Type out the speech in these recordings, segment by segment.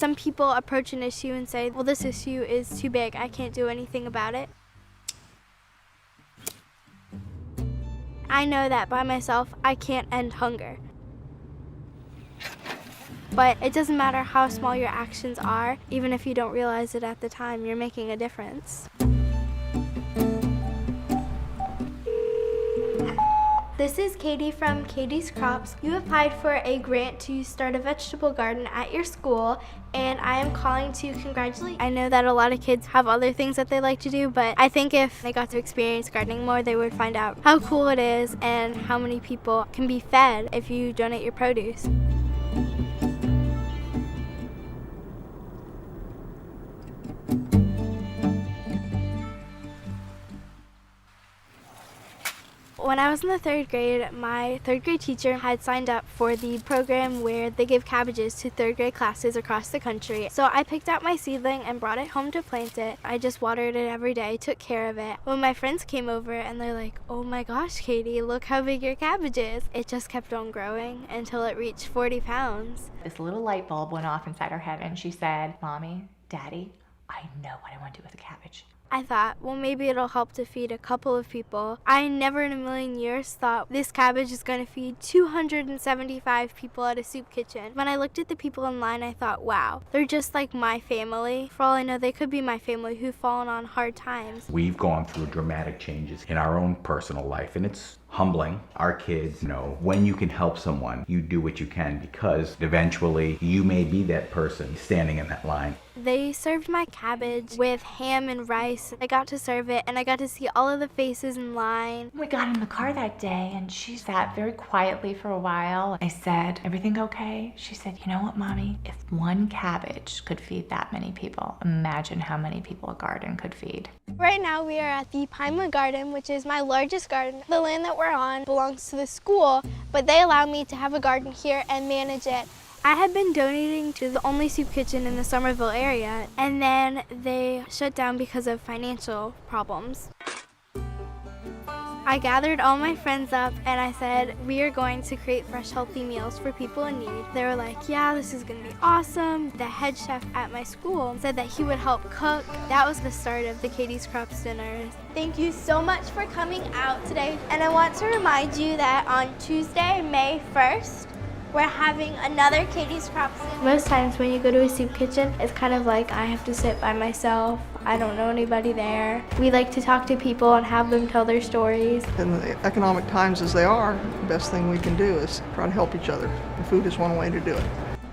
Some people approach an issue and say, well, this issue is too big, I can't do anything about it. I know that by myself, I can't end hunger. But it doesn't matter how small your actions are, even if you don't realize it at the time, you're making a difference. This is Katie from Katie's Crops. You applied for a grant to start a vegetable garden at your school, and I am calling to congratulate. I know that a lot of kids have other things that they like to do, but I think if they got to experience gardening more, they would find out how cool it is and how many people can be fed if you donate your produce. When I was in the 3rd grade, my 3rd grade teacher had signed up for the program where they give cabbages to 3rd grade classes across the country. So I picked out my seedling and brought it home to plant it. I just watered it every day, took care of it. When my friends came over and they're like, oh my gosh, Katie, look how big your cabbage is. It just kept on growing until it reached 40 pounds. This little light bulb went off inside her head and she said, Mommy, Daddy, I know what I want to do with a cabbage. I thought, well, maybe it'll help to feed a couple of people. I never in a million years thought this cabbage is going to feed 275 people at a soup kitchen. When I looked at the people in line, I thought, wow, they're just like my family. For all I know, they could be my family who've fallen on hard times. We've gone through dramatic changes in our own personal life, and it's humbling. Our kids know when you can help someone, you do what you can, because eventually you may be that person standing in that line. They served my cabbage with ham and rice. I got to serve it and I got to see all of the faces in line. We got in the car that day and she sat very quietly for a while. I said, everything okay? She said, you know what, Mommy? If one cabbage could feed that many people, imagine how many people a garden could feed. Right now we are at the Pinewood Garden, which is my largest garden. The land that we're on belongs to the school, but they allow me to have a garden here and manage it. I had been donating to the only soup kitchen in the Somerville area, and then they shut down because of financial problems. I gathered all my friends up and I said, we are going to create fresh, healthy meals for people in need. They were like, yeah, this is gonna be awesome. The head chef at my school said that he would help cook. That was the start of the Katie's Crops dinners. Thank you so much for coming out today. And I want to remind you that on Tuesday, May 1st, we're having another Katie's Crops dinner. Most times when you go to a soup kitchen, it's kind of like I have to sit by myself. I don't know anybody there. We like to talk to people and have them tell their stories. In the economic times as they are, the best thing we can do is try to help each other. And food is one way to do it.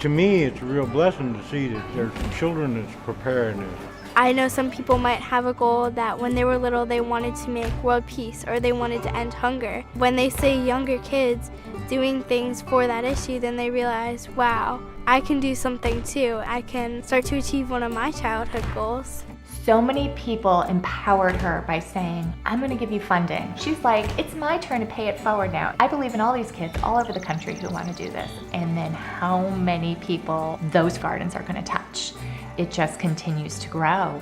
To me, it's a real blessing to see that there's children that's preparing this. I know some people might have a goal that when they were little they wanted to make world peace or they wanted to end hunger. When they see younger kids doing things for that issue, then they realize, wow, I can do something too. I can start to achieve one of my childhood goals. So many people empowered her by saying, I'm going to give you funding. She's like, it's my turn to pay it forward now. I believe in all these kids all over the country who want to do this. And then how many people those gardens are going to touch. It just continues to grow.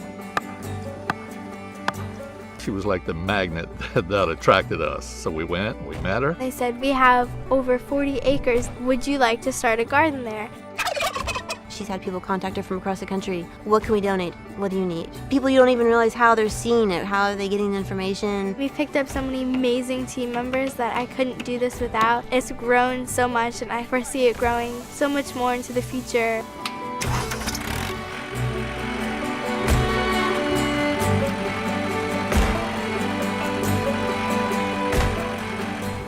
She was like the magnet that attracted us. So we went, we met her. They said, we have over 40 acres. Would you like to start a garden there? She's had people contact her from across the country. What can we donate? What do you need? People you don't even realize how they're seeing it. How are they getting the information? We've picked up so many amazing team members that I couldn't do this without. It's grown so much and I foresee it growing so much more into the future.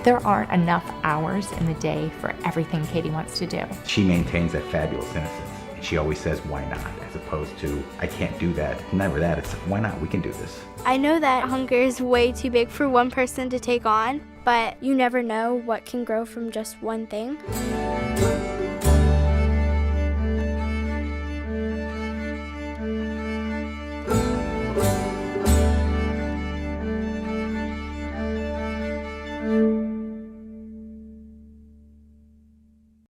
There aren't enough hours in the day for everything Katie wants to do. She maintains that fabulous innocence. And she always says, why not? As opposed to, I can't do that. Never that. It's, why not? We can do this. I know that hunger is way too big for one person to take on, but you never know what can grow from just one thing.